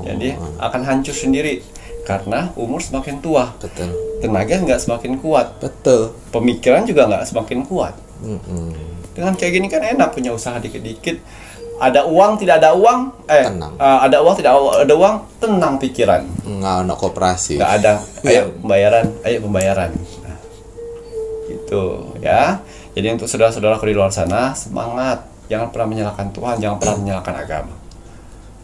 Jadi akan hancur sendiri karena umur semakin tua. Betul. Tenaga nggak semakin kuat. Betul. Pemikiran juga nggak semakin kuat. Dengan kayak gini kan enak punya usaha dikit-dikit. Ada uang, tidak ada uang, Tenang. ada uang, tidak ada uang, tenang pikiran. Nggak ada koperasi. Nggak ada, ayo pembayaran. Nah, gitu ya. Jadi untuk saudara-saudaraku di luar sana, semangat. Jangan pernah menyalahkan Tuhan, jangan pernah menyalahkan agama.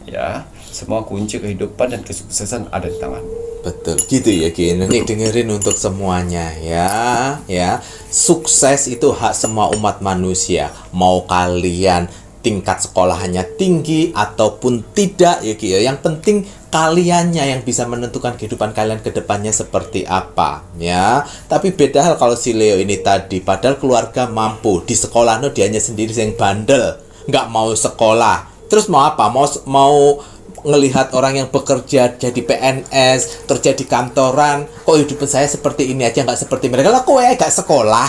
Ya, semua kunci kehidupan dan kesuksesan ada di tangan. Betul, gitu ya Ki. Nih dengerin untuk semuanya ya. Sukses itu hak semua umat manusia. Mau kalian tingkat sekolahnya tinggi ataupun tidak ya Ki. Yang penting kaliannya yang bisa menentukan kehidupan kalian ke depannya seperti apa ya. Tapi beda hal kalau si Leo ini tadi, padahal keluarga mampu, di sekolah dianya sendiri yang bandel, nggak mau sekolah. Terus mau apa? Mau ngelihat orang yang bekerja jadi PNS, kerja di kantoran, kok hidup saya seperti ini aja, nggak seperti mereka. Lah kowe gak sekolah.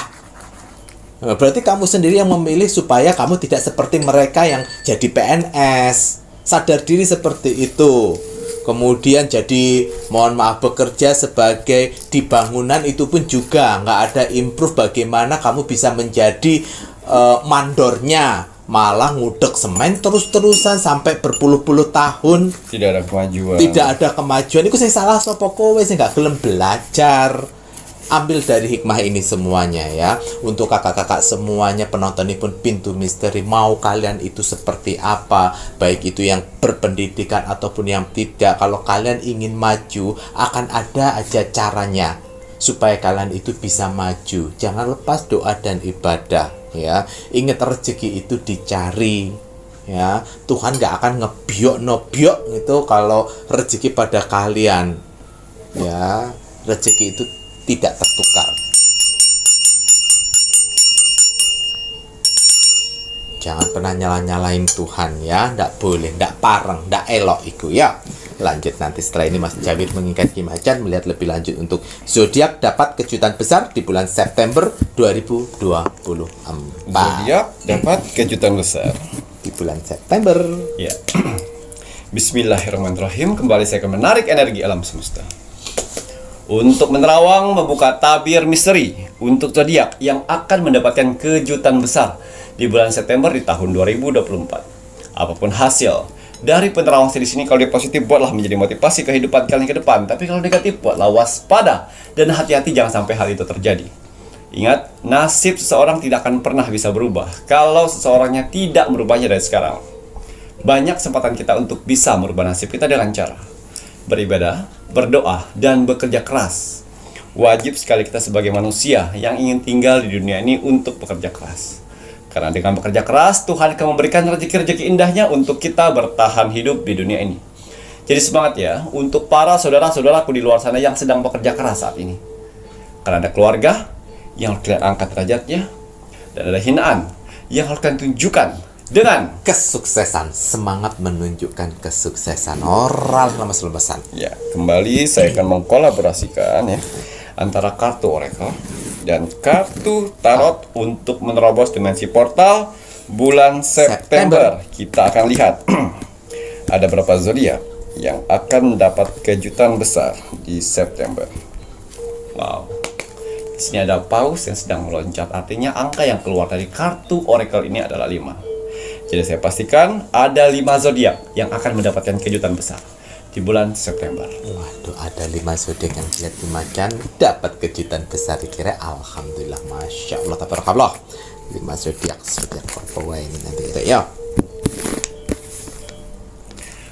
Nah, berarti kamu sendiri yang memilih supaya kamu tidak seperti mereka yang jadi PNS. Sadar diri seperti itu. Kemudian jadi, mohon maaf, bekerja sebagai di bangunan itu pun juga nggak ada improve bagaimana kamu bisa menjadi mandornya. Malah ngudek semen terus-terusan sampai berpuluh-puluh tahun. Tidak ada kemajuan. Tidak ada kemajuan. Itu saya salah sopo kowe sing gak gelem belajar. Ambil dari hikmah ini semuanya ya. Untuk kakak-kakak semuanya penonton ini pun Pintu Misteri, mau kalian itu seperti apa, baik itu yang berpendidikan ataupun yang tidak, kalau kalian ingin maju akan ada aja caranya supaya kalian itu bisa maju. Jangan lepas doa dan ibadah ya. Ingat rezeki itu dicari ya. Tuhan gak akan ngebiok gitu kalau rezeki pada kalian ya. Rezeki itu tidak tertukar. Jangan pernah nyalain Tuhan ya. Nggak boleh, nggak pareng, nggak elok itu ya. Lanjut nanti setelah ini Mas Jawid mengingat Kim Hajan melihat lebih lanjut untuk zodiak dapat kejutan besar di bulan September 2024. Zodiak dapat kejutan besar Di bulan September. ya. Bismillahirrahmanirrahim. Kembali saya akan menarik energi alam semesta untuk menerawang membuka tabir misteri untuk zodiak yang akan mendapatkan kejutan besar di bulan September di tahun 2024. Apapun hasil dari penerawang saya di sini, kalau dia positif buatlah menjadi motivasi kehidupan kalian ke depan. Tapi kalau negatif buatlah waspada dan hati-hati jangan sampai hal itu terjadi. Ingat, nasib seseorang tidak akan pernah bisa berubah kalau seseorangnya tidak merubahnya dari sekarang. Banyak kesempatan kita untuk bisa merubah nasib kita dengan cara beribadah, berdoa, dan bekerja keras. Wajib sekali kita sebagai manusia yang ingin tinggal di dunia ini untuk bekerja keras. Karena dengan bekerja keras, Tuhan akan memberikan rezeki-rezeki indahnya untuk kita bertahan hidup di dunia ini. Jadi semangat ya, untuk para saudara-saudaraku di luar sana yang sedang bekerja keras saat ini. Karena ada keluarga yang harus kalian angkat derajatnya, dan ada hinaan yang harus kalian tunjukkan dengan Kesuksesan, semangat menunjukkan kesuksesan. Oral nama selebasan. ya. Kembali saya akan mengkolaborasikan ya antara kartu oracle dan kartu tarot untuk menerobos dimensi portal bulan September. Kita akan lihat ada berapa zodiak yang akan mendapat kejutan besar di September. Wow. Di sini ada paus yang sedang meloncat, artinya angka yang keluar dari kartu oracle ini adalah 5. Jadi saya pastikan ada 5 zodiak yang akan mendapatkan kejutan besar di bulan September. Waduh, ada 5 zodiak yang lihat di Macan dapat kejutan besar. Dikira alhamdulillah, masya Allah, tabarakallah. 5 zodiak apa ini nanti kita ya.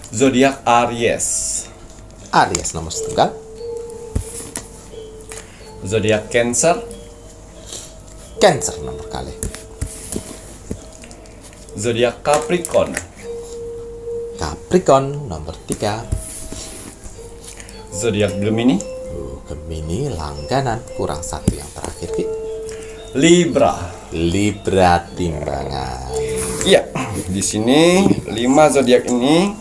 Zodiak Aries, Aries nomor setunggal. zodiak Cancer, Cancer nomor kali. zodiak Capricorn, Capricorn nomor 3. zodiak Gemini, Gemini langganan, kurang satu yang terakhir Ki. Libra. Libra timbangan. Iya, di sini 5 zodiak ini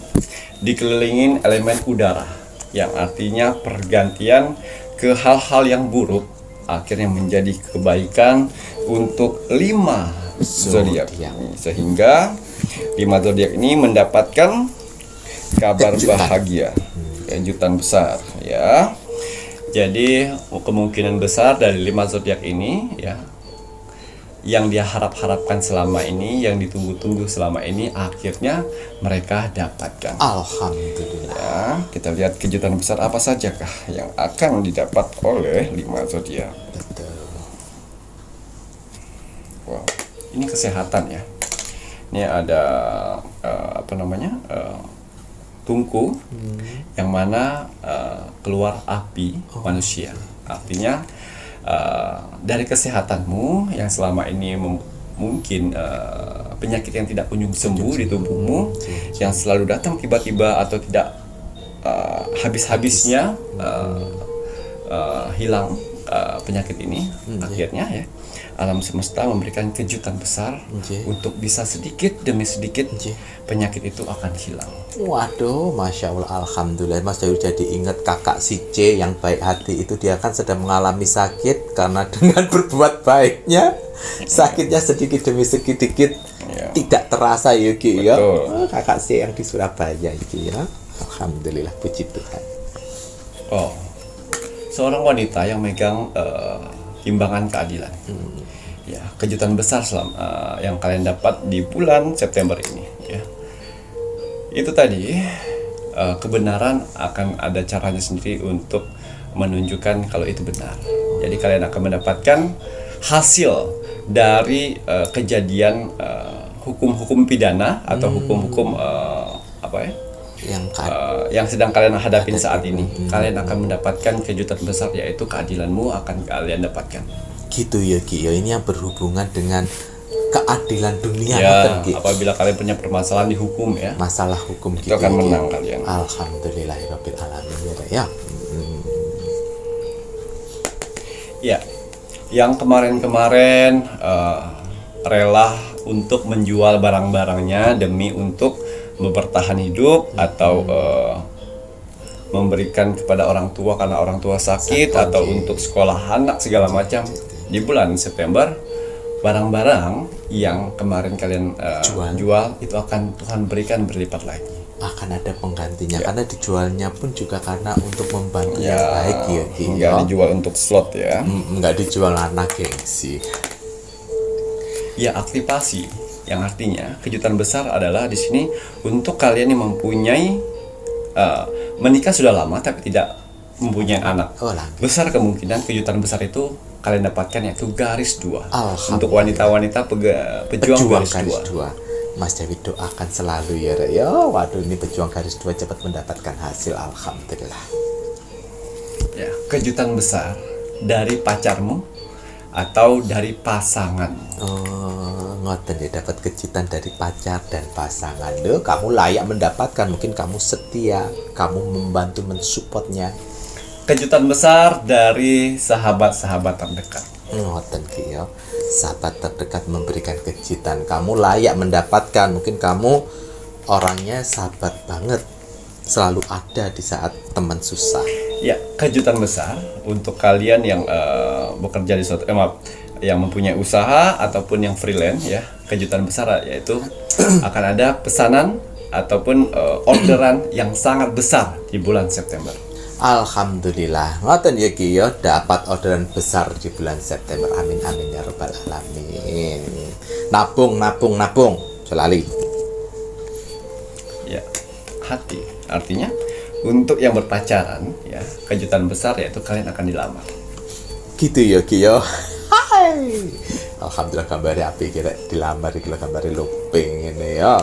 dikelilingin elemen udara, yang artinya pergantian ke hal-hal yang buruk akhirnya menjadi kebaikan untuk 5 zodiak ini, sehingga 5 zodiak ini mendapatkan kabar bahagia, kejutan besar ya. Jadi kemungkinan besar dari 5 zodiak ini ya, yang dia harapkan selama ini, yang ditunggu-tunggu selama ini, akhirnya mereka dapatkan. Alhamdulillah. Ya, kita lihat kejutan besar apa sajakah yang akan didapat oleh 5 zodiak. Betul. Wow, ini kesehatan ya. Ini ada tungku yang mana keluar api manusia. Artinya dari kesehatanmu yang selama ini mungkin penyakit yang tidak kunjung sembuh di tubuhmu, yang selalu datang tiba-tiba atau tidak habis-habisnya hilang, penyakit ini, akhirnya ya alam semesta memberikan kejutan besar untuk bisa sedikit demi sedikit penyakit itu akan hilang. Waduh, Masya Allah, Alhamdulillah. Mas Dayu jadi ingat kakak si C yang baik hati itu, dia kan sedang mengalami sakit karena dengan berbuat baiknya sakitnya sedikit demi sedikit tidak terasa ya Ki ya. Kakak C yang di Surabaya itu ya. Alhamdulillah, puji Tuhan. Oh, seorang wanita yang megang timbangan keadilan. Ya, kejutan besar yang kalian dapat di bulan September ini. Ya, itu tadi kebenaran akan ada caranya sendiri untuk menunjukkan kalau itu benar. Jadi kalian akan mendapatkan hasil dari kejadian hukum-hukum pidana atau hukum-hukum apa ya? Yang sedang kalian hadapin saat ini. Kalian akan mendapatkan kejutan besar, yaitu keadilanmu akan kalian dapatkan. Gitu ya Ki ya, ini yang berhubungan dengan keadilan dunia ya, apabila kalian punya permasalahan di hukum ya, masalah hukum itu akan menang kalian. Alhamdulillahirabbil alamin ya. Ya, yang kemarin-kemarin rela untuk menjual barang-barangnya demi untuk bertahan hidup atau memberikan kepada orang tua karena orang tua sakit atau untuk sekolah anak segala macam. Di bulan September, barang-barang yang kemarin kalian jual itu akan Tuhan berikan berlipat lagi. Akan ada penggantinya karena dijualnya pun juga karena untuk membantu yang baik ya. Enggak dijual untuk slot ya. Enggak dijual anak gengsi. Ya, aktivasi yang artinya kejutan besar adalah di sini untuk kalian yang mempunyai menikah sudah lama tapi tidak mempunyai anak. Besar kemungkinan kejutan besar itu kalian dapatkan, yaitu garis 2 untuk wanita-wanita pejuang garis 2. Mas David doakan selalu ya Rek. Ya, waduh, ini pejuang garis 2 cepat mendapatkan hasil, alhamdulillah. Ya, kejutan besar dari pacarmu atau dari pasangan. Ngoten ya, dapat kejutan dari pacar dan pasangan. Loh, kamu layak mendapatkan, mungkin kamu setia, kamu membantu mensupportnya. Kejutan besar dari sahabat-sahabat terdekat. Ngoten Ki ya. Sahabat terdekat memberikan kejutan, kamu layak mendapatkan. Mungkin kamu orangnya sahabat banget, selalu ada di saat teman susah. Ya, kejutan besar untuk kalian yang bekerja di suatu yang mempunyai usaha ataupun yang freelance ya. Kejutan besar yaitu akan ada pesanan ataupun orderan yang sangat besar di bulan September. Alhamdulillah, ngoten ya Ki ya, dapat orderan besar di bulan September. Amin amin ya rabbal alamin. Nabung selali. Ya, hati. Artinya untuk yang berpacaran ya, kejutan besar yaitu kalian akan dilamar. Gitu ya Ki ya. Hai. Alhamdulillah, gambarnya api kira dilamar iki lho, gambare luping ini ya.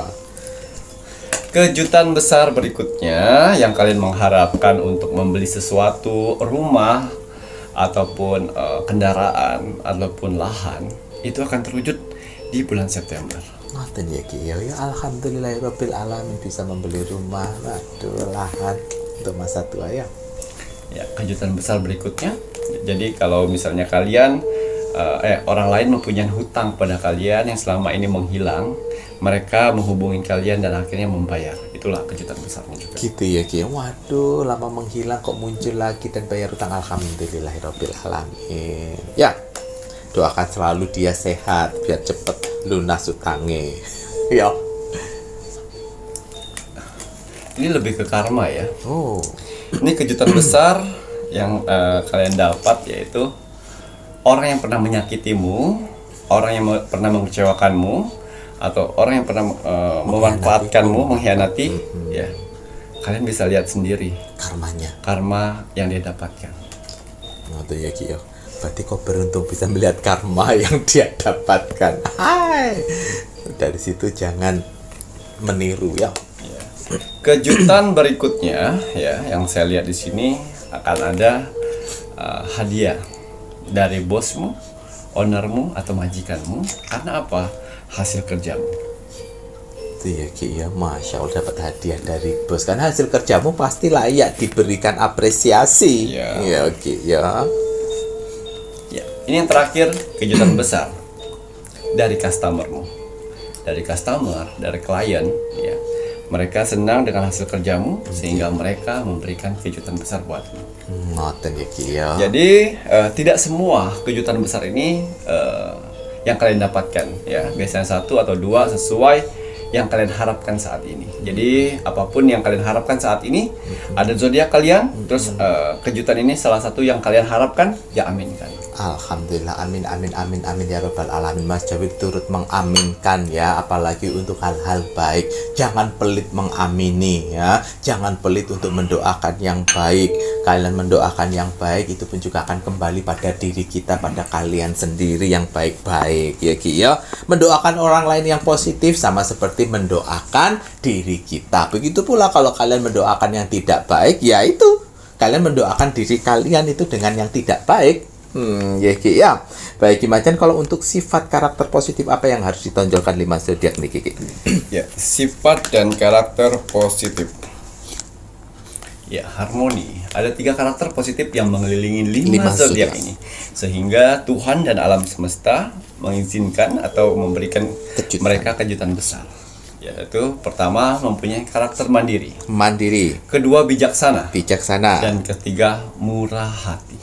Kejutan besar berikutnya yang kalian mengharapkan untuk membeli sesuatu, rumah ataupun kendaraan ataupun lahan, itu akan terwujud di bulan September. Ngoten ya Ki ya, alhamdulillahirabbil alamin, bisa membeli rumah, waduh, lahan untuk masa tua ya. Ya, kejutan besar berikutnya. Jadi kalau misalnya kalian orang lain mempunyai hutang pada kalian yang selama ini menghilang, mereka menghubungi kalian dan akhirnya membayar. Itulah kejutan besarnya juga. Gitu ya Ki. Waduh, lama menghilang kok muncul lagi dan bayar hutang, alhamdulillahirabbil alamin. Ya, doakan selalu dia sehat biar cepet lunas utangnya. Ya. Ini lebih ke karma ya. Ini kejutan besar yang kalian dapat, yaitu orang yang pernah menyakitimu, orang yang pernah mengecewakanmu, atau orang yang pernah memanfaatkanmu, mengkhianati, ya, kalian bisa lihat sendiri karma yang dia dapatkan. Ngoten ya Ki ya. Berarti kok beruntung bisa melihat karma yang dia dapatkan. Hai. Dari situ jangan meniru ya. Kejutan berikutnya ya, yang saya lihat di sini akan ada hadiah dari bosmu, ownermu atau majikanmu. Karena apa? Hasil kerjamu. Itu ya Ki ya, Masya Allah, dapat hadiah dari bos. Karena hasil kerjamu pasti layak diberikan apresiasi. Ya Ki ya. Ini yang terakhir, kejutan besar dari customermu, dari klien, ya. Mereka senang dengan hasil kerjamu sehingga mereka memberikan kejutan besar buatmu. Ngoten ya Ki ya. Jadi tidak semua kejutan besar ini yang kalian dapatkan, ya. Biasanya 1 atau 2 sesuai yang kalian harapkan saat ini. Jadi apapun yang kalian harapkan saat ini, ada zodiak kalian, terus kejutan ini salah satu yang kalian harapkan, ya aminkan. Alhamdulillah, amin amin amin amin ya robbal alamin. Mas Jawir turut mengaminkan ya, apalagi untuk hal-hal baik. Jangan pelit mengamini ya, jangan pelit untuk mendoakan yang baik. Kalian mendoakan yang baik itu pun juga akan kembali pada diri kita, pada kalian sendiri yang baik-baik ya Ki ya. Mendoakan orang lain yang positif sama seperti mendoakan diri kita. Begitu pula kalau kalian mendoakan yang tidak baik, ya itu kalian mendoakan diri kalian itu dengan yang tidak baik. Ya Ki ya. Baik Ki Macan, kalau untuk sifat karakter positif apa yang harus ditonjolkan 5 zodiak nih Ki? Ya, sifat dan karakter positif. Ya, harmoni. Ada 3 karakter positif yang mengelilingi 5 zodiak ini, sehingga Tuhan dan alam semesta mengizinkan atau memberikan mereka kejutan besar. Yaitu pertama, mempunyai karakter mandiri. Kedua, bijaksana. Dan ketiga, murah hati.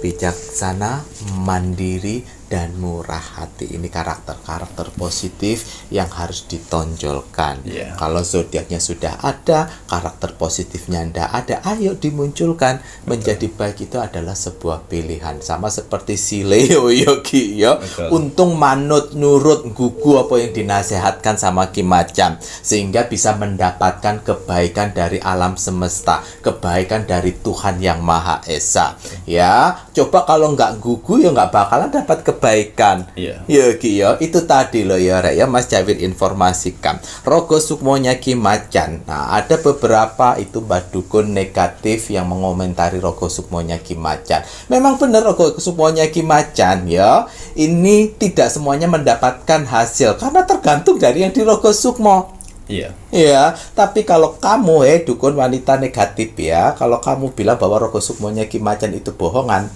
Bijaksana, mandiri, dan murah hati. Ini karakter-karakter positif yang harus ditonjolkan. Kalau zodiaknya sudah ada, karakter positifnya tidak ada, ayo dimunculkan. Menjadi baik itu adalah sebuah pilihan. Sama seperti si Leo Yogi ya. Untung manut, nurut, gugu apa yang dinasehatkan sama Ki Macan, sehingga bisa mendapatkan kebaikan dari alam semesta, kebaikan dari Tuhan yang Maha Esa. Ya, coba kalau nggak gugu ya nggak bakalan dapat kebaikan. Ya Ki ya, itu tadi loh ya Rek ya, Mas Jawir informasikan. Rogo Sukmonya Ki Macan. Nah, ada beberapa itu dukun negatif yang mengomentari Rogo Sukmonya Ki Macan. Memang benar Rogo Sukmonya Ki Macan ya, ini tidak semuanya mendapatkan hasil karena tergantung dari yang di Rogo Sukmo. Ya, tapi kalau kamu dukun wanita negatif ya, kalau kamu bilang bahwa Rogo Sukmonya Ki Macan itu bohongan,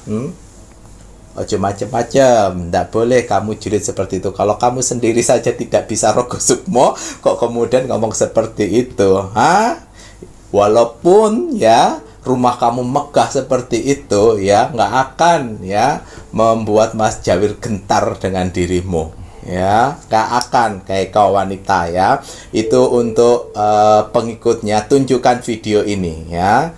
ojo macem-macem, ndak boleh kamu julid seperti itu. Kalau kamu sendiri saja tidak bisa Rogo Sukmo, kok kemudian ngomong seperti itu, Walaupun ya rumah kamu megah seperti itu ya, nggak akan ya membuat Mas Jawir gentar dengan dirimu. Ya, nggak akan kayak kau wanita ya. Itu untuk pengikutnya, tunjukkan video ini ya.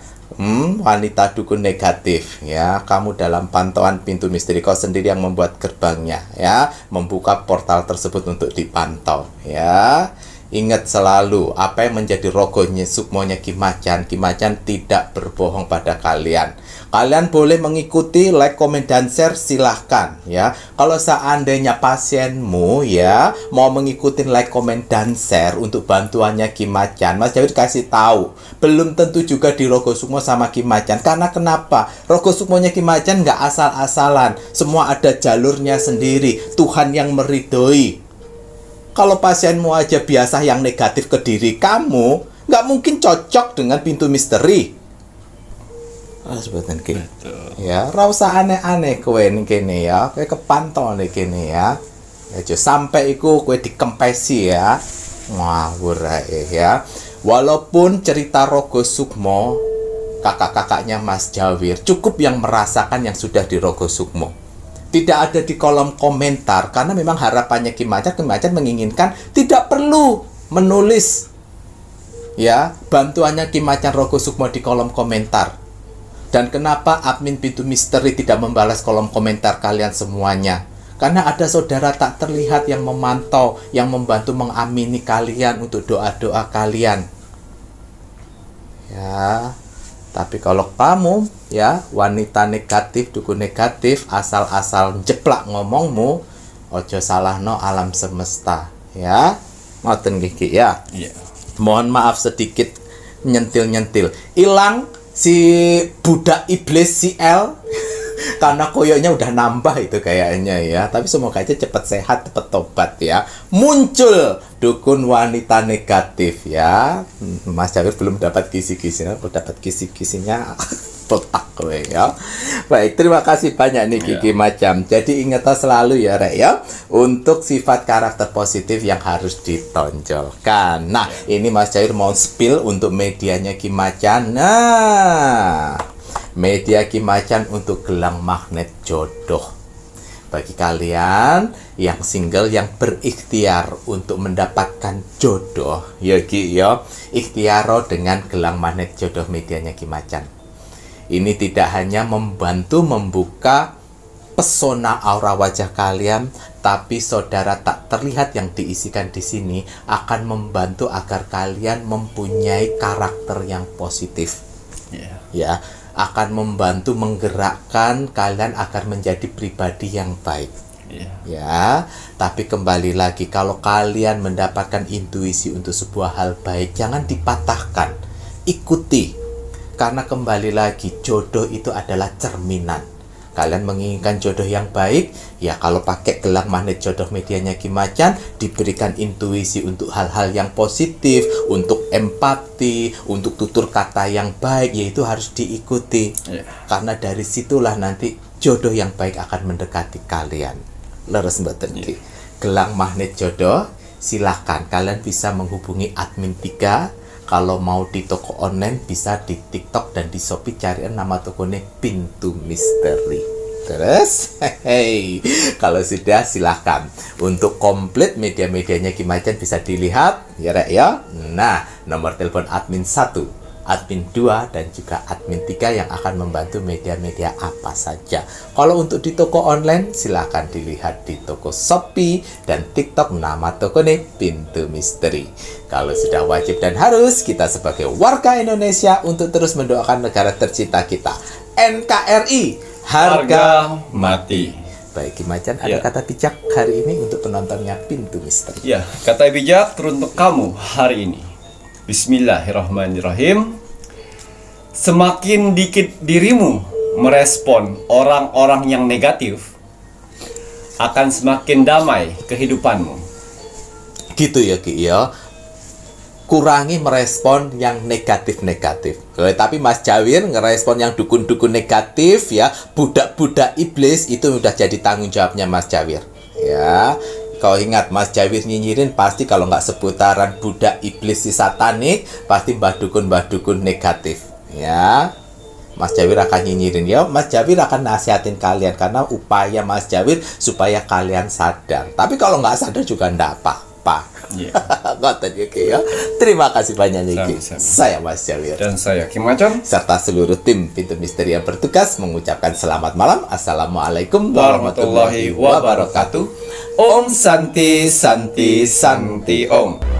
Wanita dukun negatif ya, kamu dalam pantauan pintu misteri, kau sendiri yang membuat gerbangnya ya, membuka portal tersebut untuk dipantau ya. Ingat selalu apa yang menjadi rogonya Sukmonya Ki Macan. Ki Macan tidak berbohong pada kalian. Kalian boleh mengikuti, like, komen, dan share, silahkan ya. Kalau seandainya pasienmu ya mau mengikuti like, komen, dan share untuk bantuannya Ki Macan, Mas Jawir kasih tahu, belum tentu juga di Rogo Sukmo sama Ki Macan. Karena kenapa? Rogo Sukmonya Ki Macan nggak asal-asalan, semua ada jalurnya sendiri. Tuhan yang meridhoi. Kalau pasienmu aja biasa yang negatif ke diri kamu, nggak mungkin cocok dengan pintu misteri. Sebutan Ki. Ya, ra usah aneh-aneh kowe ning kene ya. Kowe kepantau ning kene ya. Aja sampai iku kowe dikempesi ya. Ngawur ae ya. Walaupun cerita Rogo Sukmo, kakak-kakaknya Mas Jawir cukup yang merasakan yang sudah di Rogo Sukmo. Tidak ada di kolom komentar karena memang harapannya Ki Macan menginginkan tidak perlu menulis ya bantuannya Ki Macan Rogo Sukmo di kolom komentar. Dan kenapa admin pintu misteri tidak membalas kolom komentar kalian semuanya? Karena ada saudara tak terlihat yang memantau, yang membantu mengamini kalian untuk doa-doa kalian. Ya, tapi kalau kamu ya wanita negatif, dukun negatif, asal-asal jeplak ngomongmu, ojo salahno alam semesta ya. Ngoten Ki ya. Mohon maaf sedikit nyentil-nyentil. Hilang si budak iblis si L karena koyoknya udah nambah itu kayaknya ya. Tapi semoga aja cepat sehat, cepat tobat ya. Muncul dukun wanita negatif ya. Mas Jawir belum dapat kisi-kisinya, belum dapat kisi-kisinya Petak kowe ya. Baik, terima kasih banyak nih Ki Macam. Jadi ingatlah selalu ya Rek ya, untuk sifat karakter positif yang harus ditonjolkan. Nah, ini Mas Cair mau spill untuk medianya Ki Macan. Nah, media Ki Macan untuk gelang magnet jodoh. Bagi kalian yang single yang berikhtiar untuk mendapatkan jodoh, ya Ki ya, ikhtiaro dengan gelang magnet jodoh medianya Ki Macan. Ini tidak hanya membantu membuka pesona aura wajah kalian, tapi saudara tak terlihat yang diisikan di sini akan membantu agar kalian mempunyai karakter yang positif. Ya, akan membantu menggerakkan kalian agar menjadi pribadi yang baik. Ya, tapi kembali lagi, kalau kalian mendapatkan intuisi untuk sebuah hal baik, jangan dipatahkan, ikuti. Karena kembali lagi, jodoh itu adalah cerminan. Kalian menginginkan jodoh yang baik, ya kalau pakai gelang magnet jodoh medianya Ki Macan, diberikan intuisi untuk hal-hal yang positif, untuk empati, untuk tutur kata yang baik, yaitu harus diikuti. Karena dari situlah nanti jodoh yang baik akan mendekati kalian. Leres mboten Ki. Gelang magnet jodoh, silakan kalian bisa menghubungi admin 3. Kalau mau di toko online bisa di TikTok dan di Shopee, carian nama tokonya Pintu Misteri. Terus, kalau sudah silahkan. Untuk komplit media-medianya Ki Macan bisa dilihat ya Rek ya. Nah, nomor telepon admin 1, admin 2, dan juga admin 3 yang akan membantu media-media apa saja. Kalau untuk di toko online, silahkan dilihat di toko Shopee dan TikTok, nama tokonya Pintu Misteri. Kalau sudah wajib dan harus, kita sebagai warga Indonesia untuk terus mendoakan negara tercinta kita, NKRI, harga mati. Baik Ki Macan, ada kata bijak hari ini untuk penontonnya Pintu Misteri. Ya, kata bijak teruntuk kamu hari ini. Bismillahirrahmanirrahim. Semakin dikit dirimu merespon orang-orang yang negatif, akan semakin damai kehidupanmu. Gitu ya Ki ya. Kurangi merespon yang negatif-negatif. Tapi Mas Jawir ngerespon yang dukun-dukun negatif ya, budak-budak iblis, itu udah jadi tanggung jawabnya Mas Jawir. Ya. Kau ingat Mas Jawir nyinyirin pasti kalau nggak seputaran budak iblis si satanik, pasti mbah dukun negatif. Ya, Mas Jawir akan nyinyirin ya. Mas Jawir akan nasihatin kalian karena upaya Mas Jawir supaya kalian sadar. Tapi kalau nggak sadar juga nggak apa-apa. Ya. Terima kasih banyak Niki. Saya Mas Jawir dan saya Ki Macan serta seluruh tim Pintu Misteri yang bertugas mengucapkan selamat malam. Assalamualaikum warahmatullahi wabarakatuh. Om Santi Santi Santi Om.